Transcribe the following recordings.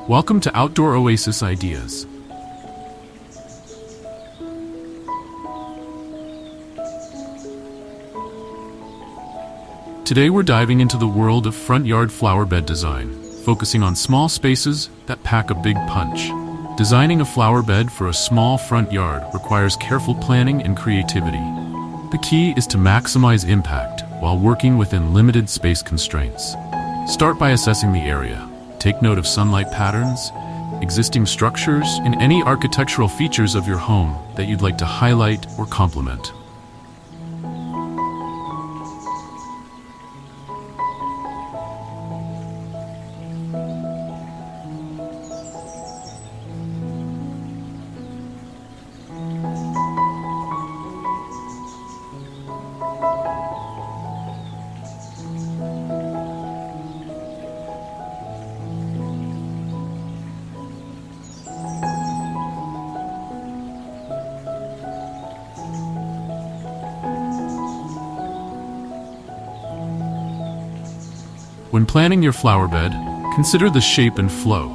Welcome to Outdoor Oasis Ideas. Today we're diving into the world of front yard flower bed design, focusing on small spaces that pack a big punch. Designing a flower bed for a small front yard requires careful planning and creativity. The key is to maximize impact while working within limited space constraints. Start by assessing the area. Take note of sunlight patterns, existing structures, and any architectural features of your home that you'd like to highlight or complement. When planning your flower bed, consider the shape and flow.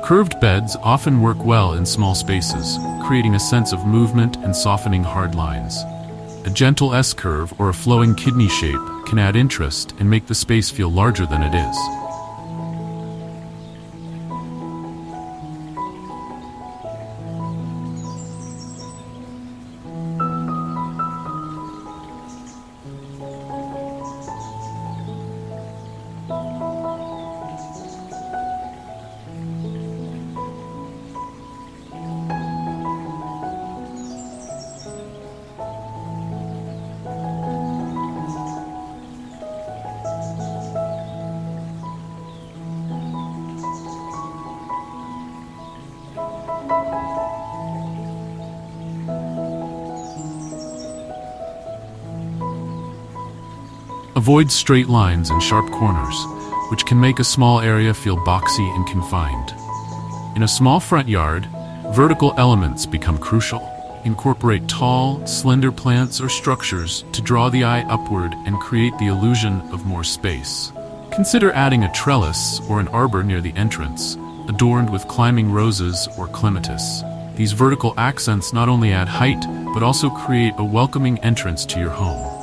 Curved beds often work well in small spaces, creating a sense of movement and softening hard lines. A gentle S-curve or a flowing kidney shape can add interest and make the space feel larger than it is. Avoid straight lines and sharp corners, which can make a small area feel boxy and confined. In a small front yard, vertical elements become crucial. Incorporate tall, slender plants or structures to draw the eye upward and create the illusion of more space. Consider adding a trellis or an arbor near the entrance, adorned with climbing roses or clematis. These vertical accents not only add height, but also create a welcoming entrance to your home.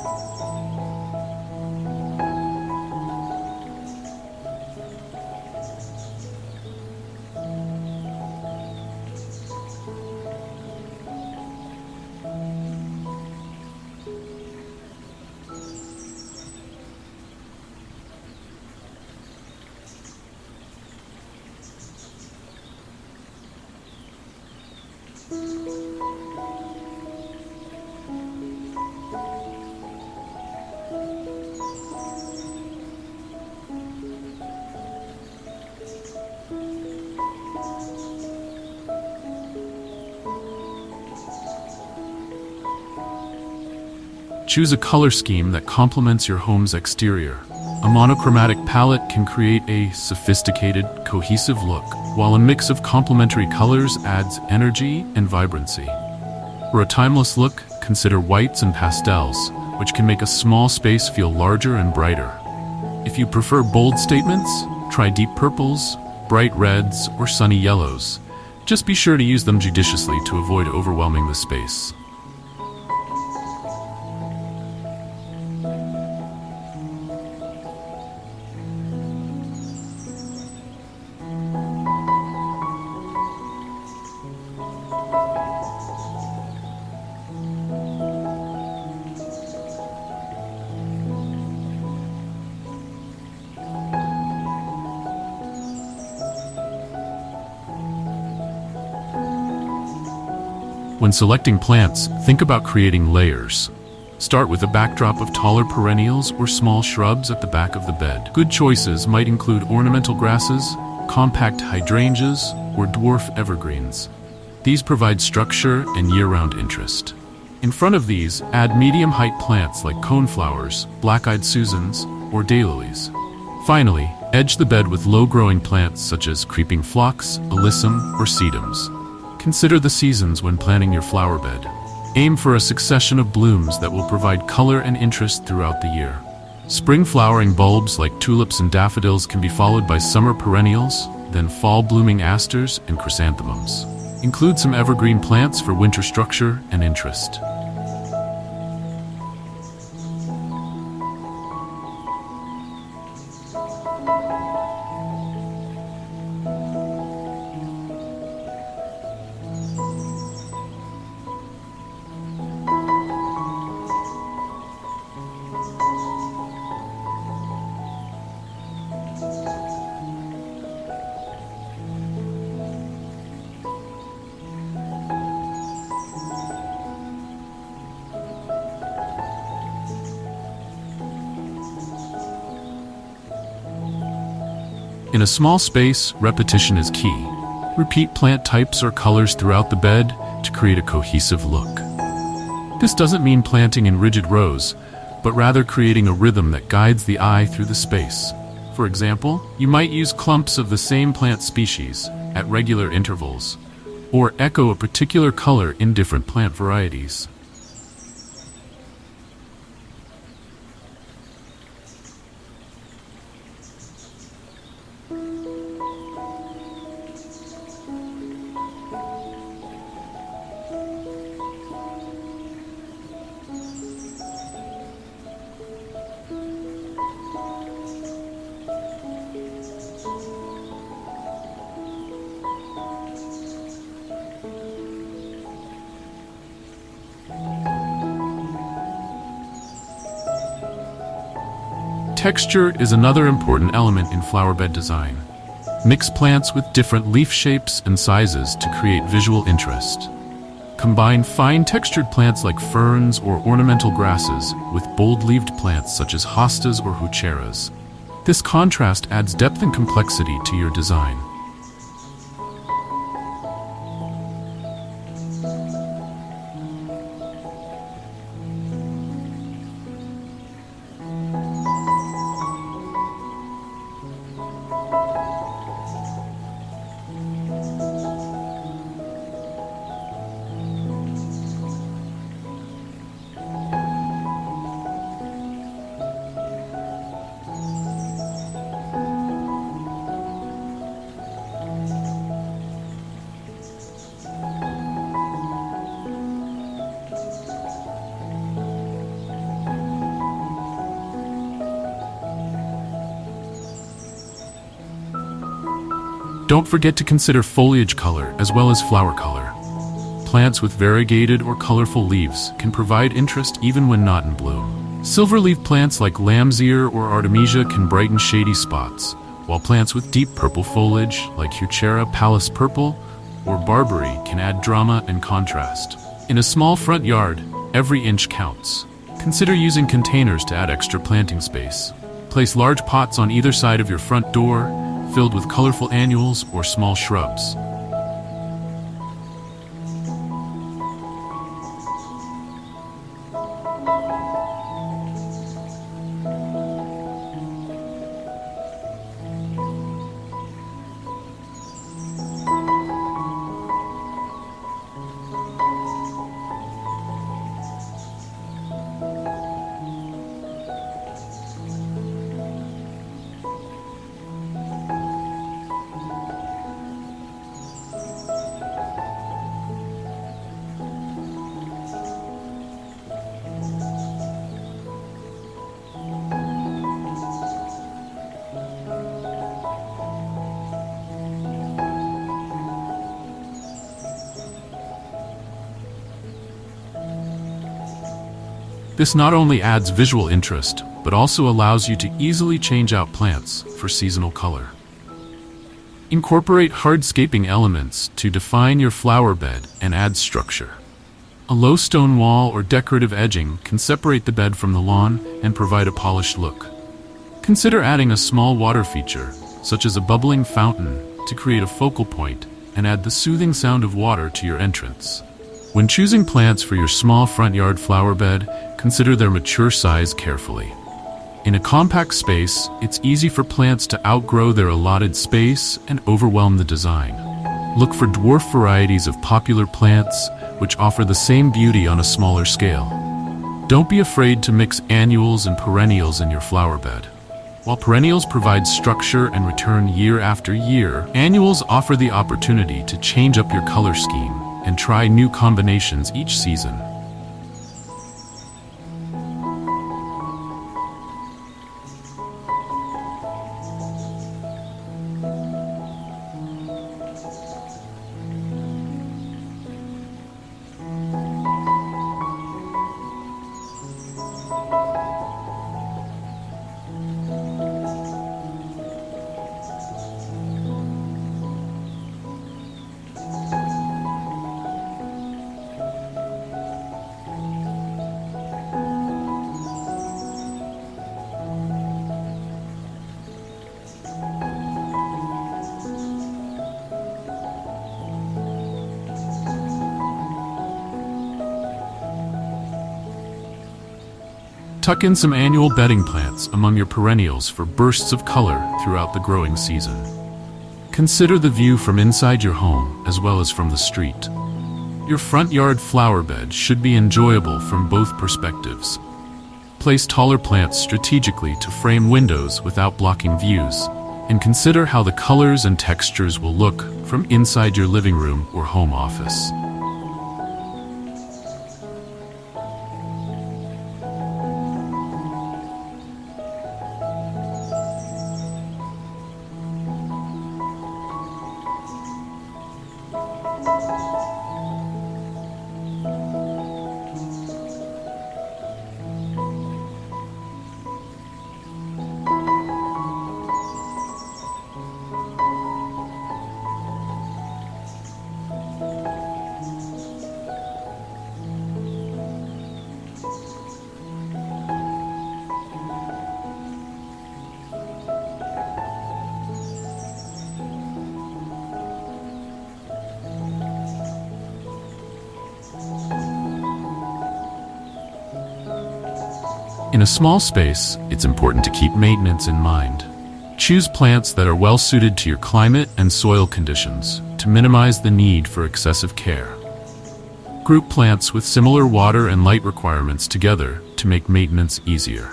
Choose a color scheme that complements your home's exterior. A monochromatic palette can create a sophisticated, cohesive look, while a mix of complementary colors adds energy and vibrancy. For a timeless look, consider whites and pastels, which can make a small space feel larger and brighter. If you prefer bold statements, try deep purples, bright reds, or sunny yellows. Just be sure to use them judiciously to avoid overwhelming the space. When selecting plants, think about creating layers. Start with a backdrop of taller perennials or small shrubs at the back of the bed. Good choices might include ornamental grasses, compact hydrangeas, or dwarf evergreens. These provide structure and year-round interest. In front of these, add medium-height plants like coneflowers, black-eyed Susans, or daylilies. Finally, edge the bed with low-growing plants such as creeping phlox, alyssum, or sedums. Consider the seasons when planning your flower bed. Aim for a succession of blooms that will provide color and interest throughout the year. Spring flowering bulbs like tulips and daffodils can be followed by summer perennials, then fall-blooming asters and chrysanthemums. Include some evergreen plants for winter structure and interest. In a small space, repetition is key. Repeat plant types or colors throughout the bed to create a cohesive look. This doesn't mean planting in rigid rows, but rather creating a rhythm that guides the eye through the space. For example, you might use clumps of the same plant species at regular intervals, or echo a particular color in different plant varieties. Texture is another important element in flower bed design. Mix plants with different leaf shapes and sizes to create visual interest. Combine fine textured plants like ferns or ornamental grasses with bold-leaved plants such as hostas or heucheras. This contrast adds depth and complexity to your design. Don't forget to consider foliage color as well as flower color. Plants with variegated or colorful leaves can provide interest even when not in bloom. Silver-leaf plants like lamb's ear or artemisia can brighten shady spots, while plants with deep purple foliage like heuchera palace purple or barberry can add drama and contrast. In a small front yard, every inch counts. Consider using containers to add extra planting space. Place large pots on either side of your front door, filled with colorful annuals or small shrubs. This not only adds visual interest, but also allows you to easily change out plants for seasonal color. Incorporate hardscaping elements to define your flower bed and add structure. A low stone wall or decorative edging can separate the bed from the lawn and provide a polished look. Consider adding a small water feature, such as a bubbling fountain, to create a focal point and add the soothing sound of water to your entrance. When choosing plants for your small front yard flower bed, consider their mature size carefully. In a compact space, it's easy for plants to outgrow their allotted space and overwhelm the design. Look for dwarf varieties of popular plants, which offer the same beauty on a smaller scale. Don't be afraid to mix annuals and perennials in your flower bed. While perennials provide structure and return year after year, annuals offer the opportunity to change up your color scheme and try new combinations each season. Tuck in some annual bedding plants among your perennials for bursts of color throughout the growing season. Consider the view from inside your home as well as from the street. Your front yard flower bed should be enjoyable from both perspectives. Place taller plants strategically to frame windows without blocking views, and consider how the colors and textures will look from inside your living room or home office. In a small space, it's important to keep maintenance in mind. Choose plants that are well suited to your climate and soil conditions to minimize the need for excessive care. Group plants with similar water and light requirements together to make maintenance easier.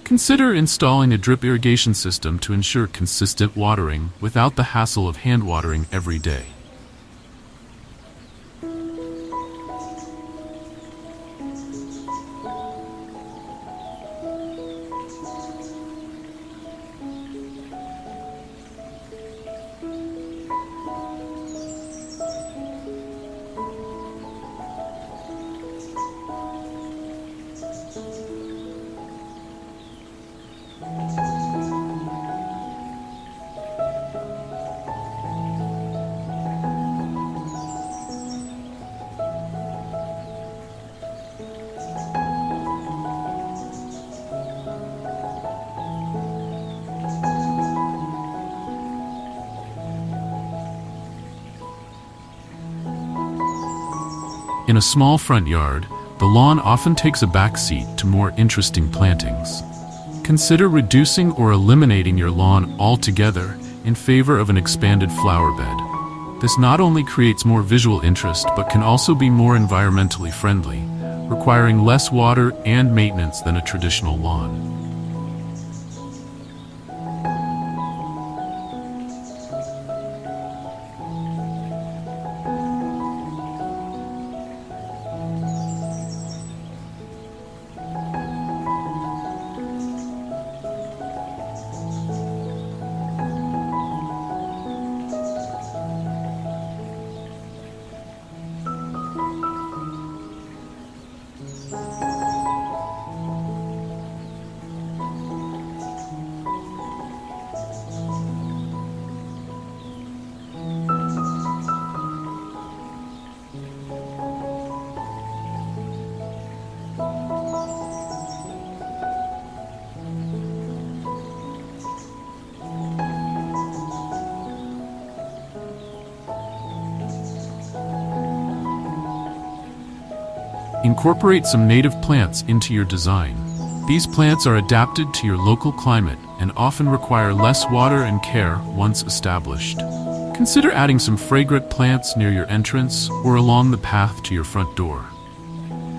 Consider installing a drip irrigation system to ensure consistent watering without the hassle of hand watering every day. In a small front yard, the lawn often takes a back seat to more interesting plantings. Consider reducing or eliminating your lawn altogether in favor of an expanded flower bed. This not only creates more visual interest but can also be more environmentally friendly, requiring less water and maintenance than a traditional lawn. Incorporate some native plants into your design. These plants are adapted to your local climate and often require less water and care once established. Consider adding some fragrant plants near your entrance or along the path to your front door.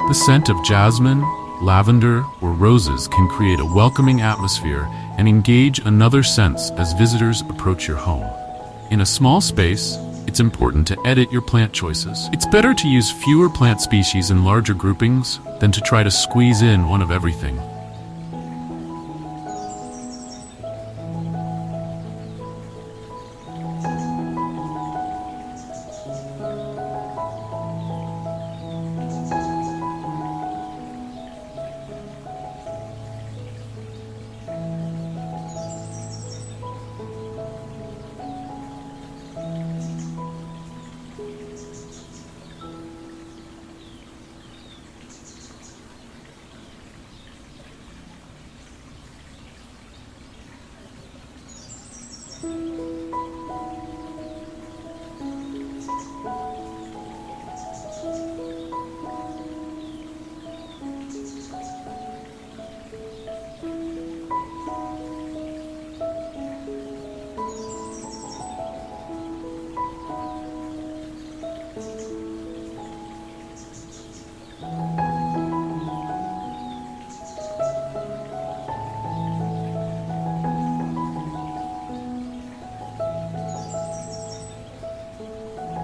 The scent of jasmine, lavender, or roses can create a welcoming atmosphere and engage another sense as visitors approach your home. In a small space, it's important to edit your plant choices. It's better to use fewer plant species in larger groupings than to try to squeeze in one of everything.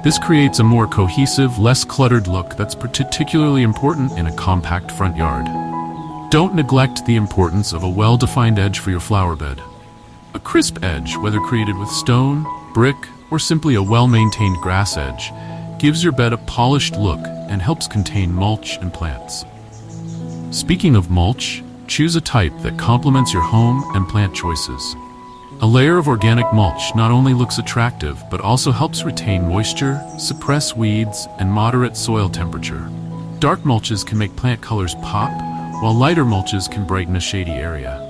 This creates a more cohesive, less cluttered look that's particularly important in a compact front yard. Don't neglect the importance of a well-defined edge for your flower bed. A crisp edge, whether created with stone, brick, or simply a well-maintained grass edge, gives your bed a polished look and helps contain mulch and plants. Speaking of mulch, choose a type that complements your home and plant choices. A layer of organic mulch not only looks attractive, but also helps retain moisture, suppress weeds, and moderate soil temperature. Dark mulches can make plant colors pop, while lighter mulches can brighten a shady area.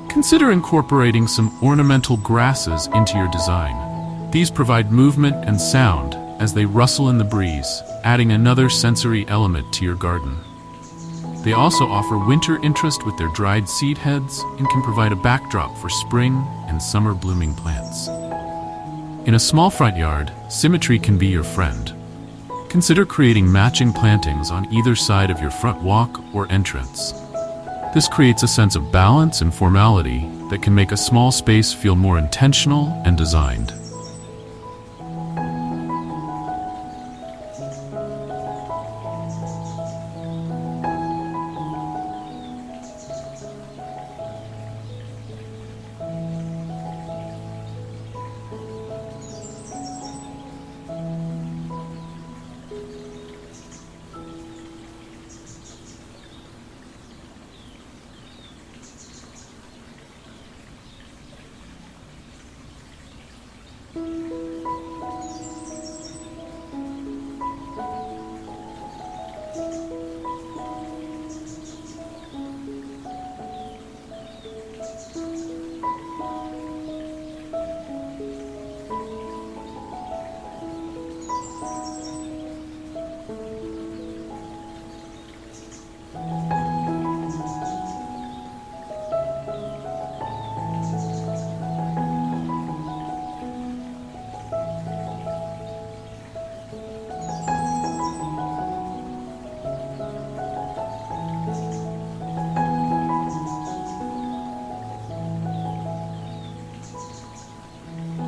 Consider incorporating some ornamental grasses into your design. These provide movement and sound as they rustle in the breeze, adding another sensory element to your garden. They also offer winter interest with their dried seed heads and can provide a backdrop for spring and summer blooming plants. In a small front yard, symmetry can be your friend. Consider creating matching plantings on either side of your front walk or entrance. This creates a sense of balance and formality that can make a small space feel more intentional and designed.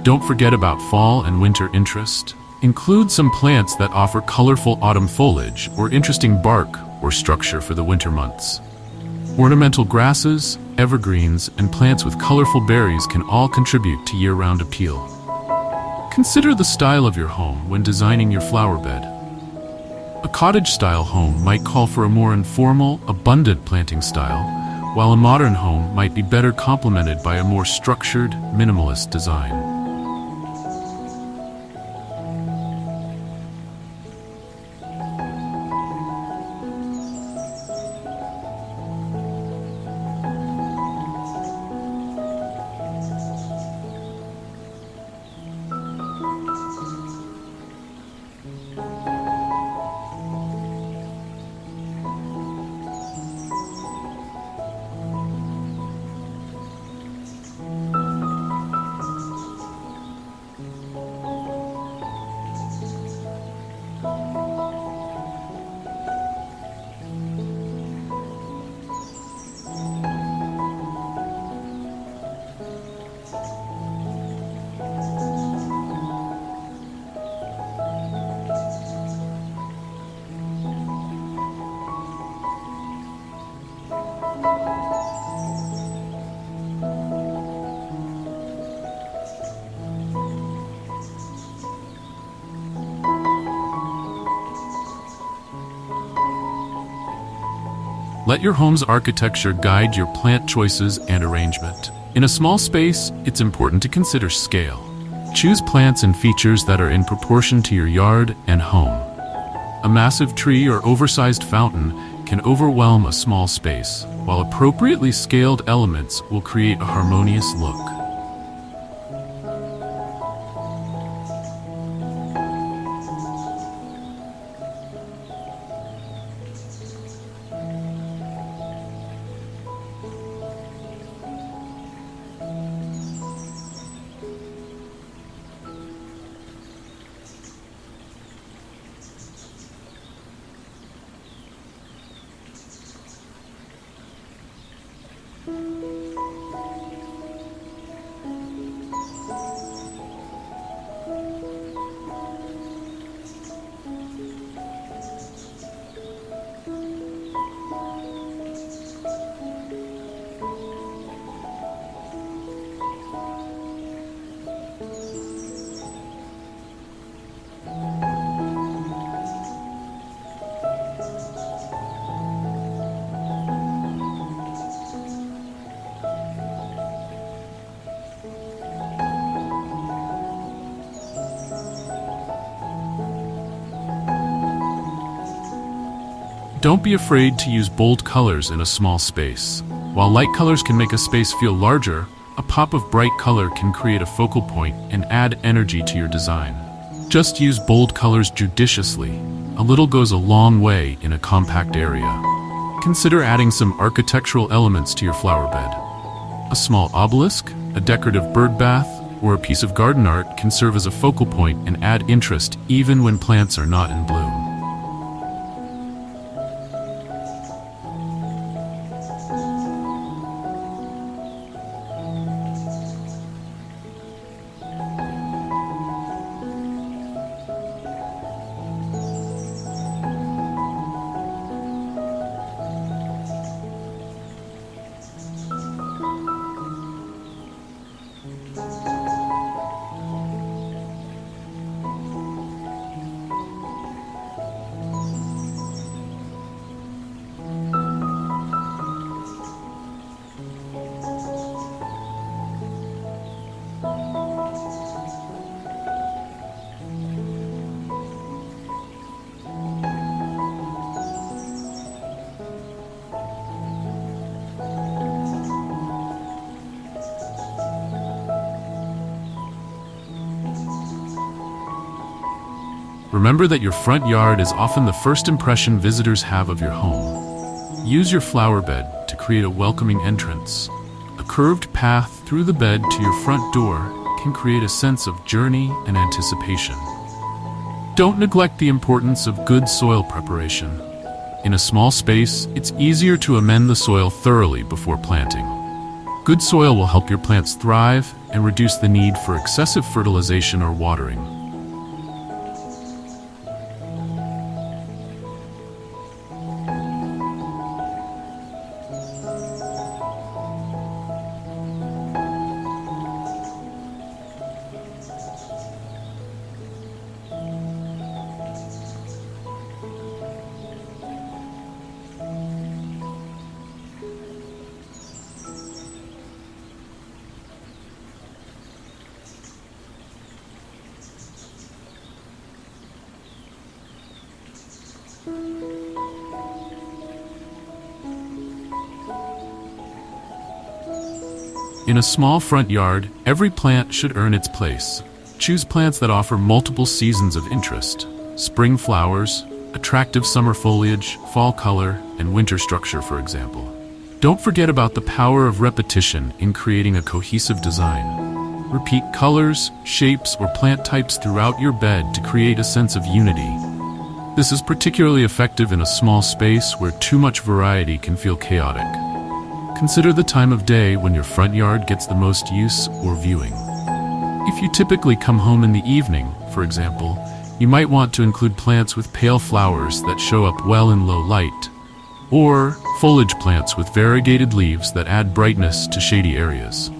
Don't forget about fall and winter interest. Include some plants that offer colorful autumn foliage or interesting bark or structure for the winter months. Ornamental grasses, evergreens, and plants with colorful berries can all contribute to year-round appeal. Consider the style of your home when designing your flower bed. A cottage-style home might call for a more informal, abundant planting style, while a modern home might be better complemented by a more structured, minimalist design. Let your home's architecture guide your plant choices and arrangement. In a small space, it's important to consider scale. Choose plants and features that are in proportion to your yard and home. A massive tree or oversized fountain can overwhelm a small space, while appropriately scaled elements will create a harmonious look. Don't be afraid to use bold colors in a small space. While light colors can make a space feel larger, a pop of bright color can create a focal point and add energy to your design. Just use bold colors judiciously. A little goes a long way in a compact area. Consider adding some architectural elements to your flower bed. A small obelisk, a decorative bird bath, or a piece of garden art can serve as a focal point and add interest even when plants are not in bloom. Remember that your front yard is often the first impression visitors have of your home. Use your flower bed to create a welcoming entrance. A curved path through the bed to your front door can create a sense of journey and anticipation. Don't neglect the importance of good soil preparation. In a small space, it's easier to amend the soil thoroughly before planting. Good soil will help your plants thrive and reduce the need for excessive fertilization or watering. In a small front yard, every plant should earn its place. Choose plants that offer multiple seasons of interest: spring flowers, attractive summer foliage, fall color, and winter structure, for example. Don't forget about the power of repetition in creating a cohesive design. Repeat colors, shapes, or plant types throughout your bed to create a sense of unity. This is particularly effective in a small space where too much variety can feel chaotic. Consider the time of day when your front yard gets the most use or viewing. If you typically come home in the evening, for example, you might want to include plants with pale flowers that show up well in low light, or foliage plants with variegated leaves that add brightness to shady areas.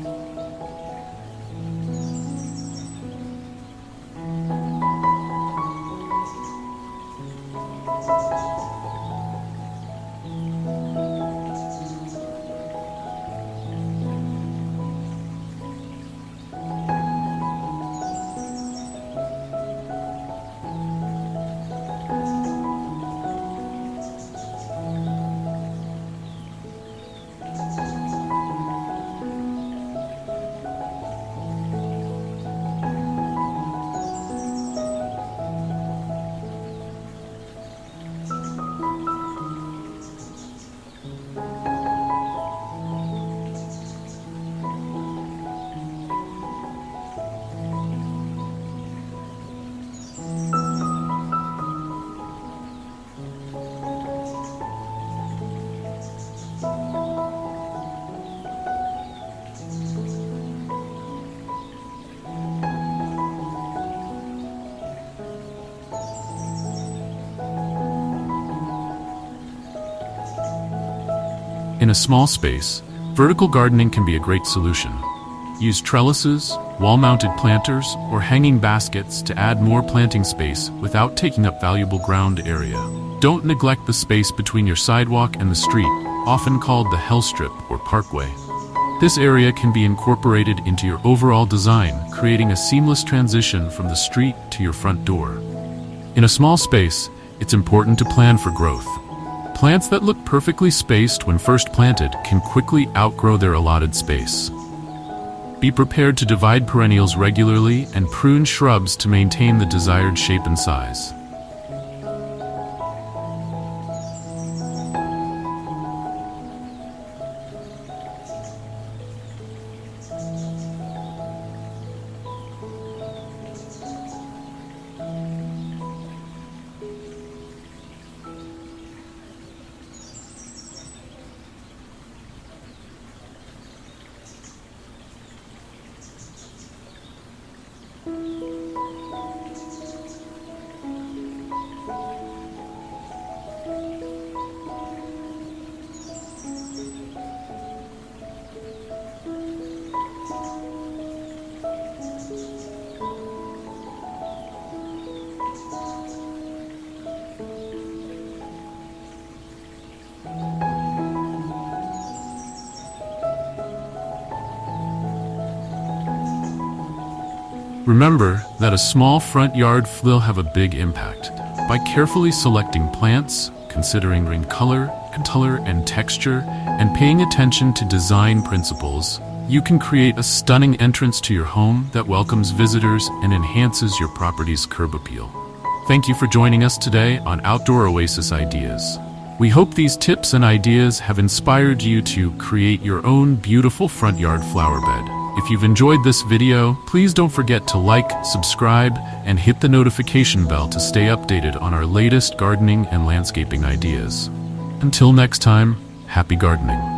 In a small space, vertical gardening can be a great solution. Use trellises, wall-mounted planters, or hanging baskets to add more planting space without taking up valuable ground area. Don't neglect the space between your sidewalk and the street, often called the Hell Strip or Parkway. This area can be incorporated into your overall design, creating a seamless transition from the street to your front door. In a small space, it's important to plan for growth. Plants that look perfectly spaced when first planted can quickly outgrow their allotted space. Be prepared to divide perennials regularly and prune shrubs to maintain the desired shape and size. Remember that a small front yard will have a big impact. By carefully selecting plants, considering rain color, and texture, and paying attention to design principles, you can create a stunning entrance to your home that welcomes visitors and enhances your property's curb appeal. Thank you for joining us today on Outdoor Oasis Ideas. We hope these tips and ideas have inspired you to create your own beautiful front yard flower bed. If you've enjoyed this video, please don't forget to like, subscribe, and hit the notification bell to stay updated on our latest gardening and landscaping ideas. Until next time, happy gardening.